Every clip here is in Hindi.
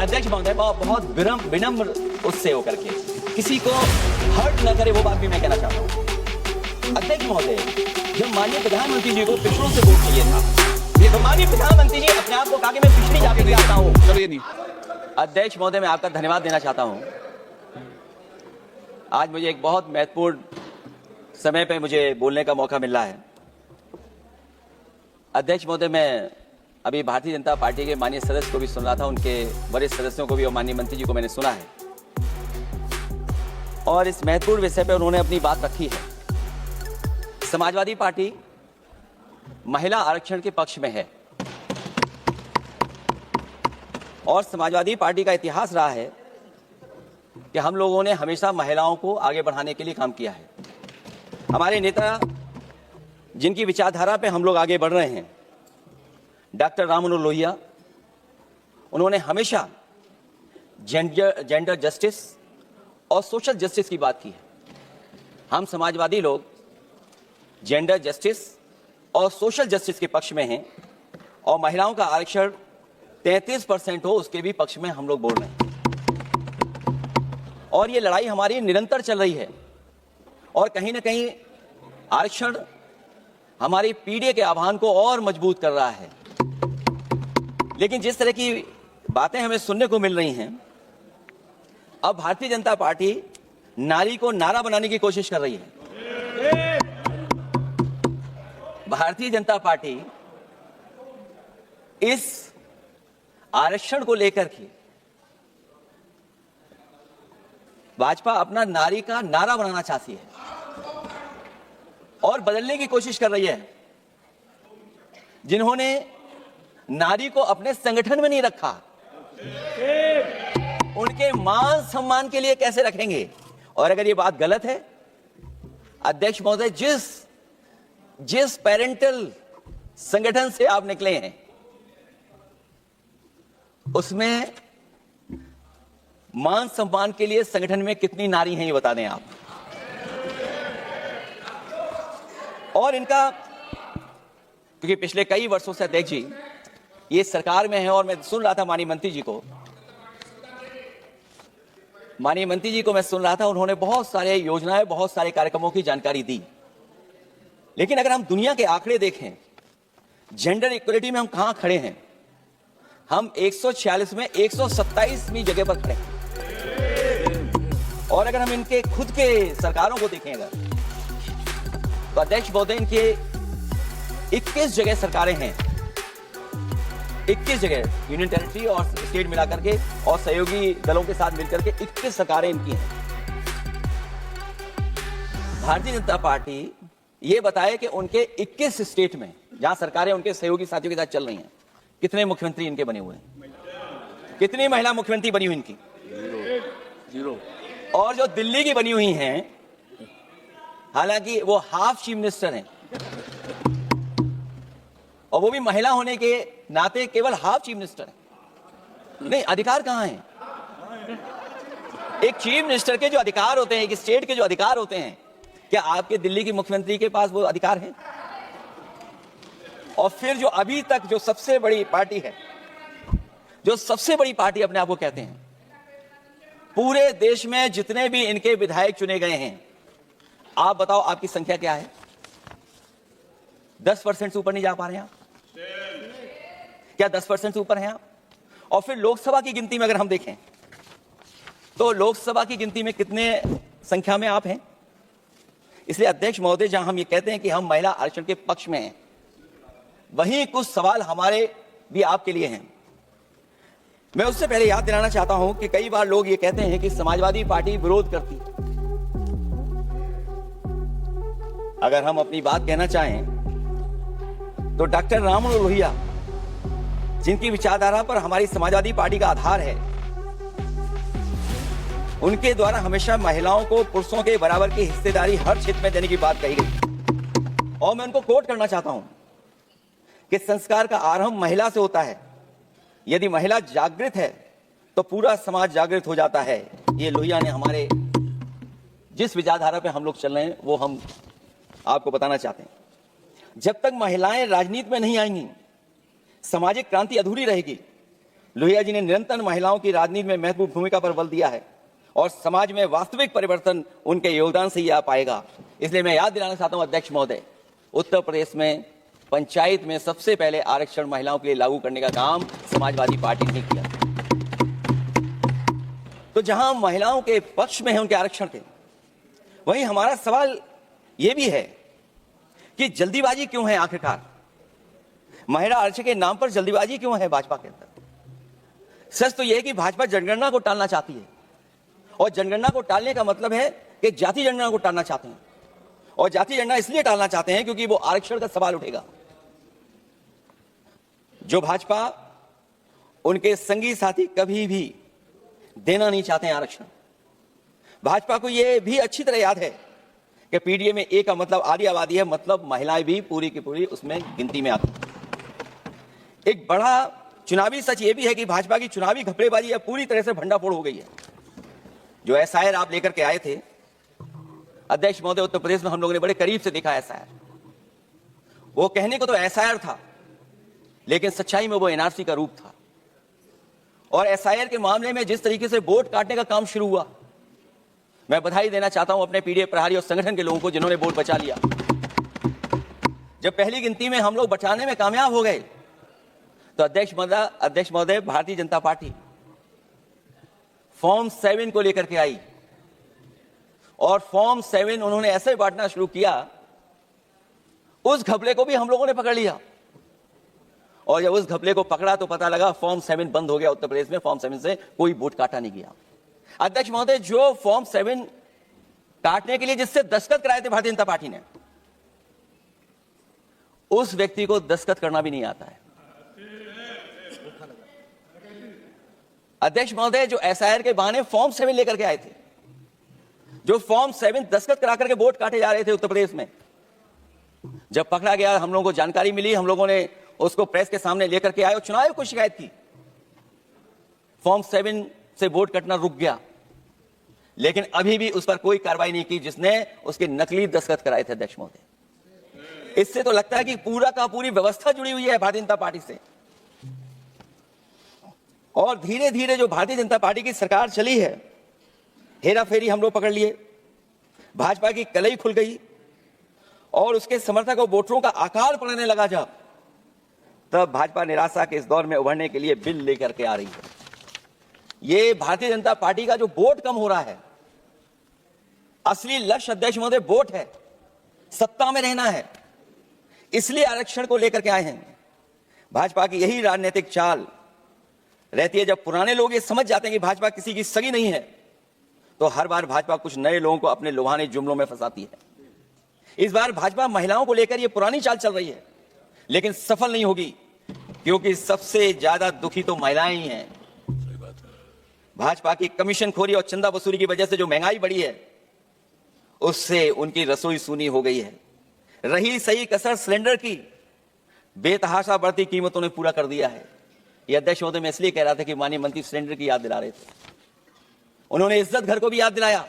अध्यक्ष महोदय, बहुत विनम्र उससे होकर के किसी को हर्ट न करे, वो बात भी मैं कहना चाहता हूँ। अध्यक्ष महोदय, जब माननीय प्रधानमंत्री जी को पिछड़ों से वोट चाहिए था, ये तो माननीय प्रधानमंत्री जी अपने आप को कहा कि मैं पिछड़ी जाति से आता हूँ। चलिए नहीं। अध्यक्ष महोदय, मैं आपका धन्यवाद देना चाहता हूँ। आज मुझे एक बहुत महत्वपूर्ण समय पे मुझे बोलने का मौका मिल रहा है। अध्यक्ष महोदय, मैं अभी भारतीय जनता पार्टी के माननीय सदस्य को भी सुन रहा था, उनके वरिष्ठ सदस्यों को भी और माननीय मंत्री जी को मैंने सुना है, और इस महत्वपूर्ण विषय पर उन्होंने अपनी बात रखी है। समाजवादी पार्टी महिला आरक्षण के पक्ष में है, और समाजवादी पार्टी का इतिहास रहा है कि हम लोगों ने हमेशा महिलाओं को आगे बढ़ाने के लिए काम किया है। हमारे नेता जिनकी विचारधारा पे हम लोग आगे बढ़ रहे हैं, डॉक्टर राम मनोहर लोहिया, उन्होंने हमेशा जेंडर जस्टिस और सोशल जस्टिस की बात की है। हम समाजवादी लोग जेंडर जस्टिस और सोशल जस्टिस के पक्ष में हैं, और महिलाओं का आरक्षण 33% हो उसके भी पक्ष में हम लोग बोल रहे हैं। और ये लड़ाई हमारी निरंतर चल रही है, और कहीं ना कहीं आरक्षण हमारी पीढ़ी के आह्वान को और मजबूत कर रहा है। लेकिन जिस तरह की बातें हमें सुनने को मिल रही हैं, अब भारतीय जनता पार्टी नारी को नारा बनाने की कोशिश कर रही है। भारतीय जनता पार्टी इस आरक्षण को लेकर के भाजपा अपना नारी का नारा बनाना चाहती है और बदलने की कोशिश कर रही है। जिन्होंने नारी को अपने संगठन में नहीं रखा, उनके मान सम्मान के लिए कैसे रखेंगे? और अगर ये बात गलत है, अध्यक्ष महोदय, जिस पेरेंटल संगठन से आप निकले हैं, उसमें मान सम्मान के लिए संगठन में कितनी नारी हैं, ये बता दें आप। और इनका, क्योंकि पिछले कई वर्षों से अध्यक्ष जी ये सरकार में है, और मैं सुन रहा था माननीय मंत्री जी को मैं सुन रहा था, उन्होंने बहुत सारे योजनाएं, बहुत सारे कार्यक्रमों की जानकारी दी। लेकिन अगर हम दुनिया के आंकड़े देखें, जेंडर इक्वलिटी में हम कहां खड़े हैं? हम 146 में 127वीं जगह पर खड़े हैं। और अगर हम इनके खुद के सरकारों को देखें अगर, तो अध्यक्ष महोदय, इनके 21 जगह सरकारें हैं। 21 जगह यूनियन टेरिटरी और स्टेट मिलाकर के, और सहयोगी दलों के साथ मिलकर के 21 सरकारें इनकी हैं। भारतीय जनता पार्टी ये बताए कि उनके 21 स्टेट में जहां सरकारें उनके सहयोगी साथियों के साथ चल रही हैं, कितने मुख्यमंत्री इनके बने हुए हैं? कितनी महिला मुख्यमंत्री बनी हुई इनकी? जीरो। और जो दिल्ली की बनी हुई हैं, हालांकि वो हाफ चीफ मिनिस्टर हैं, और वो भी महिला होने के नाते केवल हाफ चीफ मिनिस्टर है। नहीं, अधिकार कहां है? एक चीफ मिनिस्टर के जो अधिकार होते हैं, एक स्टेट के जो अधिकार होते हैं, क्या आपके दिल्ली की मुख्यमंत्री के पास वो अधिकार है? और फिर जो अभी तक जो सबसे बड़ी पार्टी है, जो सबसे बड़ी पार्टी अपने आप को कहते हैं, पूरे देश में जितने भी इनके विधायक चुने गए हैं, आप बताओ आपकी संख्या क्या है? 10% से ऊपर नहीं जा पा रहे हैं आप? क्या 10% से ऊपर हैं आप? और फिर लोकसभा की गिनती में अगर हम देखें, तो लोकसभा की गिनती में कितने संख्या में आप हैं? इसलिए अध्यक्ष महोदय, जहां हम ये कहते हैं कि हम महिला आरक्षण के पक्ष में हैं, वहीं कुछ सवाल हमारे भी आपके लिए हैं। मैं उससे पहले याद दिलाना चाहता हूं कि कई बार लोग ये कहते हैं कि समाजवादी पार्टी विरोध करती। अगर हम अपनी बात कहना चाहें, तो डॉक्टर राम मनोहर लोहिया, जिनकी विचारधारा पर हमारी समाजवादी पार्टी का आधार है, उनके द्वारा हमेशा महिलाओं को पुरुषों के बराबर की हिस्सेदारी हर क्षेत्र में देने की बात कही गई। और मैं उनको कोट करना चाहता हूं कि संस्कार का आरंभ महिला से होता है। यदि महिला जागृत है तो पूरा समाज जागृत हो जाता है। ये लोहिया ने हमारे जिस विचारधारा पे हम लोग चल रहे हैं, वो हम आपको बताना चाहते हैं। जब तक महिलाएं राजनीति में नहीं आएंगी, सामाजिक क्रांति अधूरी रहेगी। लोहिया जी ने निरंतर महिलाओं की राजनीति में महत्वपूर्ण भूमिका पर बल दिया है और समाज में वास्तविक परिवर्तन उनके योगदान से ही आ पाएगा। इसलिए मैं याद दिलाना चाहता हूं अध्यक्ष महोदय, उत्तर प्रदेश में पंचायत में सबसे पहले आरक्षण महिलाओं के लिए लागू करने का काम समाजवादी पार्टी ने किया। तो जहां महिलाओं के पक्ष में है उनके आरक्षण के, वहीं हमारा सवाल यह भी है कि जल्दीबाजी क्यों है? आखिरकार महिला आरक्षण के नाम पर जल्दीबाजी क्यों है भाजपा के अंदर? सच तो यह है कि भाजपा जनगणना को टालना चाहती है, और जनगणना को टालने का मतलब है कि जाति जनगणना को टालना चाहते हैं, और जाति जनगणना इसलिए टालना चाहते हैं क्योंकि वो आरक्षण का सवाल उठेगा। जो भाजपा उनके संगी साथी कभी भी देना नहीं चाहते हैं आरक्षण। भाजपा को यह भी अच्छी तरह याद है कि पीडीए में ए का मतलब आधी आबादी है, मतलब महिलाएं भी पूरी की पूरी उसमें गिनती में आती हैं। एक बड़ा चुनावी सच यह भी है कि भाजपा की चुनावी घपलेबाजी अब पूरी तरह से भंडाफोड़ हो गई है। जो एसआईआर आप लेकर के आए थे अध्यक्ष महोदय, उत्तर प्रदेश में हम लोगों ने बड़े करीब से देखा एसआईआर। वो कहने को तो एसआईआर था, लेकिन सच्चाई में वो एनआरसी का रूप था। और एसआईआर के मामले में जिस तरीके से वोट काटने का काम शुरू हुआ, मैं बधाई देना चाहता हूं अपने पीडीए प्रहारी और संगठन के लोगों को जिन्होंने वोट बचा लिया। जब पहली गिनती में हम लोग बचाने में कामयाब हो गए तो अध्यक्ष महोदय भारतीय जनता पार्टी फॉर्म 7 को लेकर के आई, और फॉर्म 7 उन्होंने ऐसे बांटना शुरू किया, उस घपले को भी हम लोगों ने पकड़ लिया। और जब उस घपले को पकड़ा तो पता लगा फॉर्म 7 बंद हो गया उत्तर प्रदेश में। फॉर्म 7 से कोई वोट काटा नहीं गया। अध्यक्ष महोदय, जो फॉर्म 7 काटने के लिए जिससे दस्तखत कराए थे भारतीय जनता पार्टी ने, उस व्यक्ति को दस्तखत करना भी नहीं आता है। अध्यक्ष महोदय, जो एसआईआर के बहाने फॉर्म 7 लेकर के आए थे, जो फॉर्म 7 दस्तखत करा करके वोट काटे जा रहे थे उत्तर प्रदेश में, जब पकड़ा गया हम लोगों को जानकारी मिली, हम लोगों ने उसको प्रेस के सामने लेकर के आए और चुनाव आयोग को शिकायत की। फॉर्म 7 से वोट कटना रुक गया, लेकिन अभी भी उस पर कोई कार्रवाई नहीं की जिसने उसके नकली दस्तखत कराए थे। अध्यक्ष महोदय, इससे तो लगता है कि पूरा का पूरी व्यवस्था जुड़ी हुई है भारतीय जनता पार्टी से। और धीरे धीरे जो भारतीय जनता पार्टी की सरकार चली है, हेरा फेरी हम लोग पकड़ लिए, भाजपा की कलई खुल गई, और उसके समर्थक और वोटरों का आकार पड़ने लगा जब, तब भाजपा निराशा के इस दौर में उभरने के लिए बिल लेकर के आ रही है। ये भारतीय जनता पार्टी का जो वोट कम हो रहा है, असली लक्ष्य अध्यक्ष महोदय वोट है, सत्ता में रहना है, इसलिए आरक्षण को लेकर के आए हैं। भाजपा की यही राजनीतिक चाल रहती है। जब पुराने लोग ये समझ जाते हैं कि भाजपा किसी की सगी नहीं है, तो हर बार भाजपा कुछ नए लोगों को अपने लुभाने जुमलों में फंसाती है। इस बार भाजपा महिलाओं को लेकर ये पुरानी चाल चल रही है, लेकिन सफल नहीं होगी, क्योंकि सबसे ज्यादा दुखी तो महिलाएं ही हैं। भाजपा की कमीशनखोरी और चंदा वसूली की वजह से जो महंगाई बढ़ी है, उससे उनकी रसोई सूनी हो गई है। रही सही कसर सिलेंडर की, बेतहाशा बढ़ती कीमतों ने पूरा कर दिया है। ये अध्यक्ष महोदय मैं इसलिए कह रहा था कि माननीय मंत्री सिलेंडर की याद दिला रहे थे। उन्होंने इज्जत घर को भी याद दिलाया,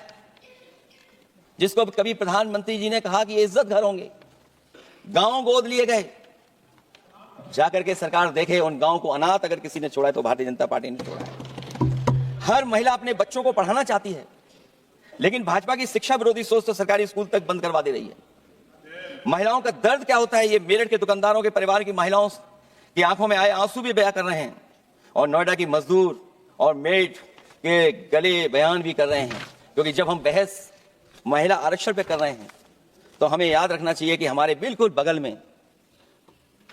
जिसको कभी प्रधानमंत्री जी ने कहा कि ये इज्जत घर होंगे। गांव गोद लिए गए, जाकर के सरकार देखे उन गांव को अनाथ अगर किसी ने छोड़ा है तो भारतीय जनता पार्टी ने छोड़ा है। हर महिला अपने बच्चों को पढ़ाना चाहती है, लेकिन भाजपा की शिक्षा विरोधी सोच तो सरकारी स्कूल तक बंद करवा दे रही है। महिलाओं का दर्द क्या होता है, ये मेरठ के दुकानदारों के परिवार की महिलाओं की आंखों में आए आंसू भी बयां कर रहे हैं, और नोएडा की मजदूर और मेड के गले बयान भी कर रहे हैं। क्योंकि जब हम बहस महिला आरक्षण पे कर रहे हैं, तो हमें याद रखना चाहिए कि हमारे बिल्कुल बगल में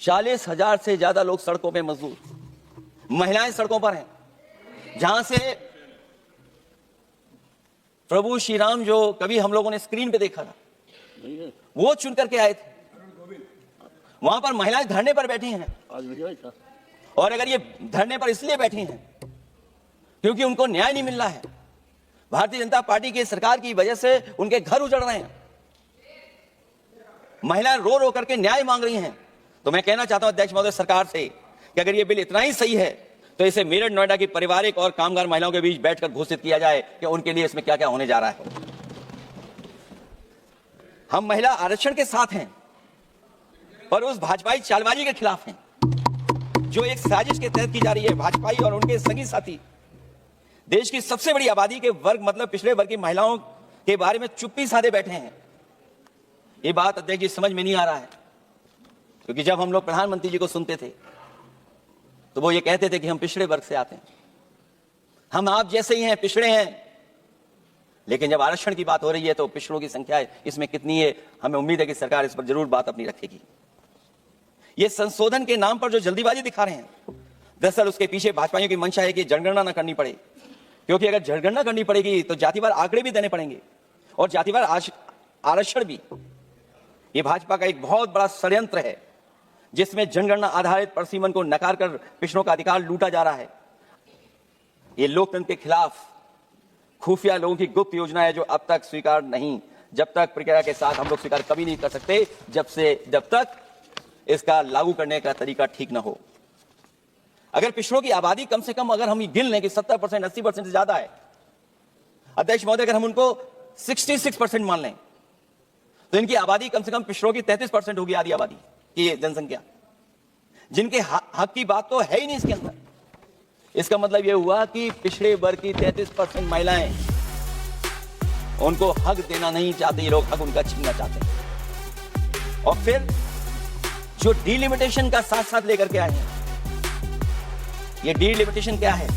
40,000 से ज्यादा लोग सड़कों पे मजदूर, महिलाएं सड़कों पर हैं, जहां से प्रभु श्री राम जो कभी हम लोगों ने स्क्रीन पे देखा था, वो चुन करके आए थे। वहां पर महिलाएं धरने पर बैठी हैं, और अगर ये धरने पर इसलिए बैठी हैं क्योंकि उनको न्याय नहीं मिल रहा है। भारतीय जनता पार्टी की सरकार की वजह से उनके घर उजड़ रहे हैं, महिलाएं रो रो करके न्याय मांग रही हैं। तो मैं कहना चाहता हूं अध्यक्ष महोदय सरकार से कि अगर ये बिल इतना ही सही है, तो इसे मेरठ नोएडा की पारिवारिक और कामगार महिलाओं के बीच बैठकर घोषित किया जाए कि उनके लिए इसमें क्या क्या होने जा रहा है। हम महिला आरक्षण के साथ हैं, पर उस भाजपाई चालबाजी के खिलाफ हैं। जो एक साजिश के तहत की जा रही है। भाजपाई और उनके संगी साथी देश की सबसे बड़ी आबादी के वर्ग मतलब पिछड़े वर्ग की महिलाओं के बारे में चुप्पी साधे बैठे हैं। ये बात अध्यक्ष जी समझ में नहीं आ रहा है, क्योंकि जब हम लोग प्रधानमंत्री जी को सुनते थे तो वो ये कहते थे कि हम पिछड़े वर्ग से आते हैं, हम आप जैसे ही हैं, पिछड़े हैं। लेकिन जब आरक्षण की बात हो रही है तो पिछड़ों की संख्या इसमें कितनी है, हमें उम्मीद है कि सरकार इस पर जरूर बात अपनी रखेगी। ये संशोधन के नाम पर जो जल्दीबाजी दिखा रहे हैं, दरअसल उसके पीछे भाजपाइयों की मंशा है कि जनगणना न करनी पड़े, क्योंकि अगर जनगणना करनी पड़ेगी तो जातिवार आंकड़े भी देने पड़ेंगे और जातिवार आरक्षण भी। ये भाजपा का एक बहुत बड़ा षड्यंत्र है जिसमें जनगणना आधारित परिसीमन को नकार कर पिछड़ों का अधिकार लूटा जा रहा है। ये लोकतंत्र के खिलाफ खुफिया लोगों की गुप्त योजना है जो अब तक स्वीकार नहीं, जब तक प्रक्रिया के साथ हम लोग स्वीकार कभी नहीं कर सकते जब तक इसका लागू करने का तरीका ठीक ना हो। अगर पिछड़ों की आबादी कम से कम अगर हम गिन लें कि 70% 80% से ज्यादा है, अध्यक्ष महोदय, अगर हम उनको 66% मान लें तो इनकी आबादी कम से कम पिछड़ों की 33% होगी, आधी आबादी की जनसंख्या, जिनके हक की बात तो है ही नहीं इसके अंदर। इसका मतलब यह हुआ कि पिछड़े वर्ग की 33% महिलाएं, उनको हक देना नहीं चाहते ये लोग, हक उनका छीनना चाहते हैं। और फिर जो डीलिमिटेशन का साथ साथ लेकर के आए हैं, ये डीलिमिटेशन क्या है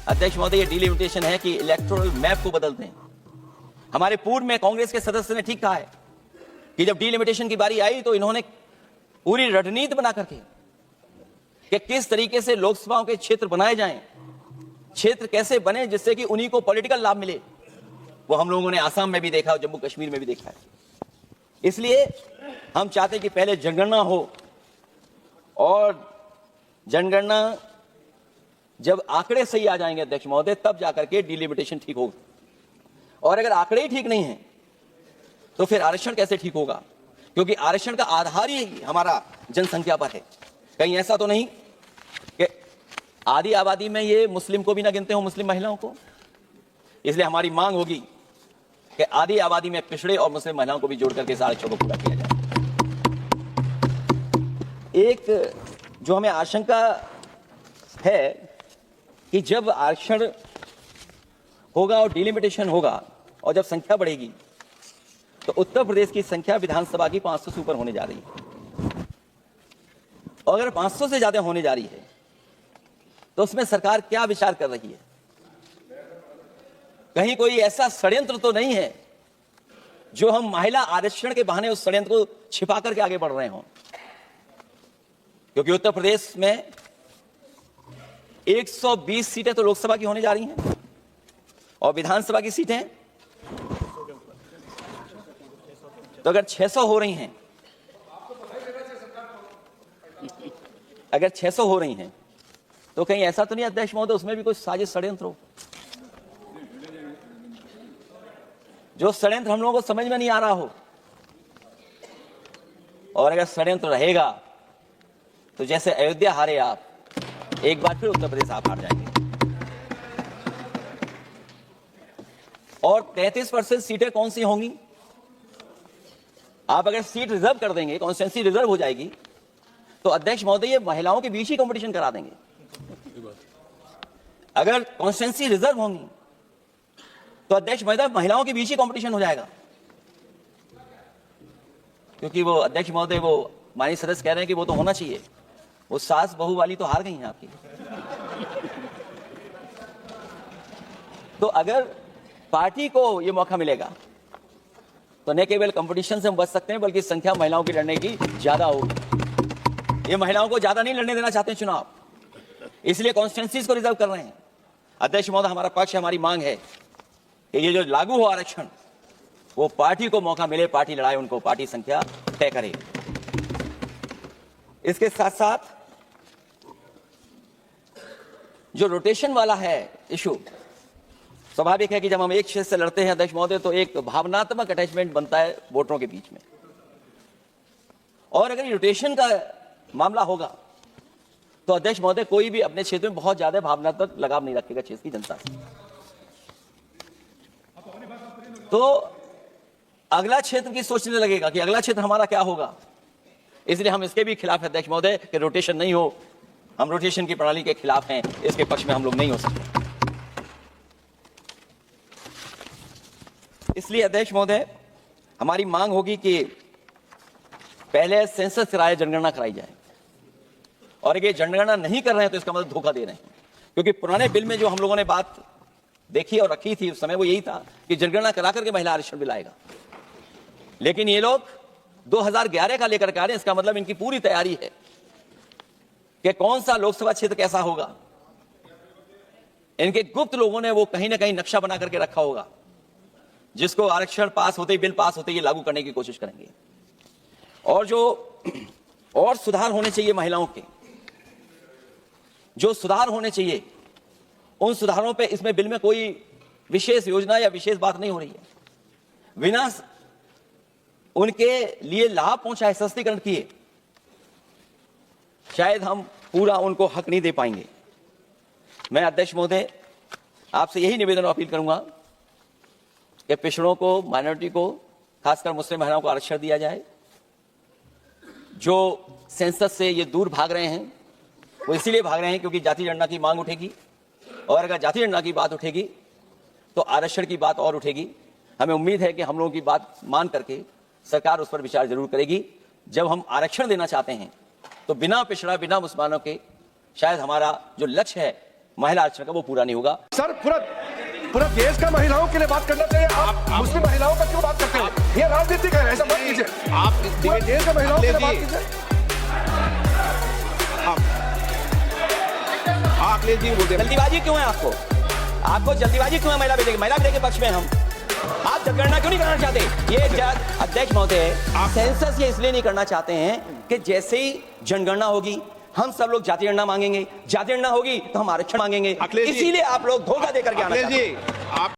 अध्यक्ष महोदय? ये डीलिमिटेशन है कि इलेक्टोरल मैप को बदलते हैं। हमारे पूर्व में कांग्रेस के सदस्य ने ठीक कहा है कि जब डीलिमिटेशन की बारी आई तो इन्होंने पूरी रणनीति बना करके कि किस तरीके से लोकसभाओं के क्षेत्र बनाए जाएं, क्षेत्र कैसे बने जिससे कि उन्हीं को पॉलिटिकल लाभ मिले, वो हम लोगों ने आसाम में भी देखा और जम्मू कश्मीर में भी देखा है। इसलिए हम चाहते हैं कि पहले जनगणना हो और जनगणना जब आंकड़े सही आ जाएंगे अध्यक्ष महोदय, तब जाकर के डीलिमिटेशन ठीक होगा। और अगर आंकड़े ही ठीक नहीं हैं तो फिर आरक्षण कैसे ठीक होगा? क्योंकि आरक्षण का आधार ही हमारा जनसंख्या पर है। कहीं ऐसा तो नहीं कि आधी आबादी में ये मुस्लिम को भी ना गिनते हो, मुस्लिम महिलाओं को। इसलिए हमारी मांग होगी कि आधी आबादी में पिछड़े और मुस्लिम महिलाओं को भी जोड़ करके इस आरक्षण को पूरा किया जाए। एक जो हमें आशंका है कि जब आरक्षण होगा और डिलिमिटेशन होगा और जब संख्या बढ़ेगी तो उत्तर प्रदेश की संख्या विधानसभा की 500 से ऊपर होने जा रही है। और अगर 500 से ज्यादा होने जा रही है तो उसमें सरकार क्या विचार कर रही है? कहीं कोई ऐसा षड्यंत्र तो नहीं है जो हम महिला आरक्षण के बहाने उस षड्यंत्र को छिपा करके आगे बढ़ रहे हों? क्योंकि उत्तर प्रदेश में 120 सीटें तो लोकसभा की होने जा रही हैं और विधानसभा की सीटें तो अगर 600 हो रही हैं, अगर 600 हो रही हैं तो कहीं ऐसा तो नहीं अध्यक्ष महोदय उसमें भी कोई साजिश षड्यंत्र हो? जो षड्यंत्र हम लोगों को समझ में नहीं आ रहा हो। और अगर षड्यंत्र रहेगा तो जैसे अयोध्या हारे आप, एक बार फिर उत्तर प्रदेश आप हार जाएंगे। और 33% सीटें कौन सी होंगी? आप अगर सीट रिजर्व कर देंगे, कॉन्स्टिट्यूंसी रिजर्व हो जाएगी, तो अध्यक्ष महोदय ये महिलाओं के बीच ही कंपटीशन करा देंगे। अगर कॉन्स्टिट्यूंसी रिजर्व होंगी तो अध्यक्ष महोदय महिलाओं के बीच ही कंपटीशन हो जाएगा। क्योंकि वो अध्यक्ष महोदय वो माननीय सदस्य कह रहे हैं कि वो तो होना चाहिए, वो सास बहू वाली तो हार गई हैं आपकी। तो अगर पार्टी को ये मौका मिलेगा तो न केवल कंपटीशन से हम बच सकते हैं बल्कि संख्या महिलाओं की लड़ने की ज्यादा होगी। ये महिलाओं को ज्यादा नहीं लड़ने देना चाहते हैं चुनाव, इसलिए कॉन्स्टिट्यूंसीज को रिजर्व कर रहे हैं। अध्यक्ष महोदय हमारा पक्ष, हमारी मांग है कि ये जो लागू हो आरक्षण वो पार्टी को मौका मिले, पार्टी लड़ाए, उनको पार्टी संख्या तय करे। इसके साथ साथ जो रोटेशन वाला है इशू, स्वाभाविक है कि जब हम एक क्षेत्र से लड़ते हैं अध्यक्ष महोदय तो एक भावनात्मक अटैचमेंट बनता है वोटरों के बीच में। और अगर रोटेशन का मामला होगा तो अध्यक्ष महोदय कोई भी अपने क्षेत्र में बहुत ज्यादा भावनात्मक लगाव नहीं रखेगा क्षेत्र की जनता से। तो अगला क्षेत्र की सोचने लगेगा कि अगला क्षेत्र हमारा क्या होगा। इसलिए हम इसके भी खिलाफ अध्यक्ष महोदय कि रोटेशन नहीं हो, हम रोटेशन की प्रणाली के खिलाफ हैं, इसके पक्ष में हम लोग नहीं हो सकते। इसलिए अध्यक्ष महोदय, हमारी मांग होगी कि पहले सेंसस कराए, जनगणना कराई जाए, और अगर जनगणना नहीं कर रहे हैं तो इसका मतलब धोखा दे रहे हैं। क्योंकि पुराने बिल में जो हम लोगों ने बात देखी और रखी थी उस समय, वो यही था कि जनगणना करा करके महिला आरक्षण बिल आएगा। लेकिन ये लोग 2011 का लेकर के आ रहे हैं। इसका मतलब इनकी पूरी तैयारी है कि कौन सा लोकसभा क्षेत्र कैसा होगा। इनके गुप्त लोगों ने वो कहीं ना कहीं नक्शा बना करके रखा होगा, जिसको आरक्षण पास होते ही, बिल पास होते ही लागू करने की कोशिश करेंगे। और जो और सुधार होने चाहिए महिलाओं के, जो सुधार होने चाहिए, उन सुधारों पे इसमें बिल में कोई विशेष योजना या विशेष बात नहीं हो रही है। बिना उनके लिए लाभ पहुंचाए, सशक्तिकरण किए, शायद हम पूरा उनको हक नहीं दे पाएंगे। मैं अध्यक्ष महोदय आपसे यही निवेदन और अपील करूंगा कि पिछड़ों को, माइनॉरिटी को, खासकर मुस्लिम महिलाओं को आरक्षण दिया जाए। जो सेंसस से ये दूर भाग रहे हैं, वो इसीलिए भाग रहे हैं क्योंकि जाति जनगणना की मांग उठेगी, और अगर जाति जनगणना की बात उठेगी तो आरक्षण की बात और उठेगी। हमें उम्मीद है कि हम लोगों की बात मान करके सरकार उस पर विचार जरूर करेगी। जब हम आरक्षण देना चाहते हैं तो बिना पिछड़ा, बिना मुसलमानों के शायद हमारा जो लक्ष्य है महिला आरक्षण का, वो पूरा नहीं होगा। सर, पूरा देश का महिलाओं के लिए बात करना चाहिए। आप मुस्लिम महिलाओं का क्यों बात करते हैं? ये राजनीतिक है, ऐसा मत कीजिए। आप पूरे देश का महिलाओं के लिए बात कीजिए। अखिलेश जी बोलते हैं, जल्दीबाजी क्यों है आपको? आपको जल्दीबाजी क्यों है महिला बिल की? महिला बिल के पक्ष में हम, आप जनगणना क्यों नहीं करना चाहते? ये अध्यक्ष महोदय, सेंसस ये इसलिए नहीं करना चाहते हैं कि जैसे ही जनगणना होगी हम सब लोग जाति गणना मांगेंगे, जाति गणना होगी तो हम आरक्षण मांगेंगे। इसीलिए आप लोग धोखा देकर के आना चाहते हैं। अखिलेश जी, आप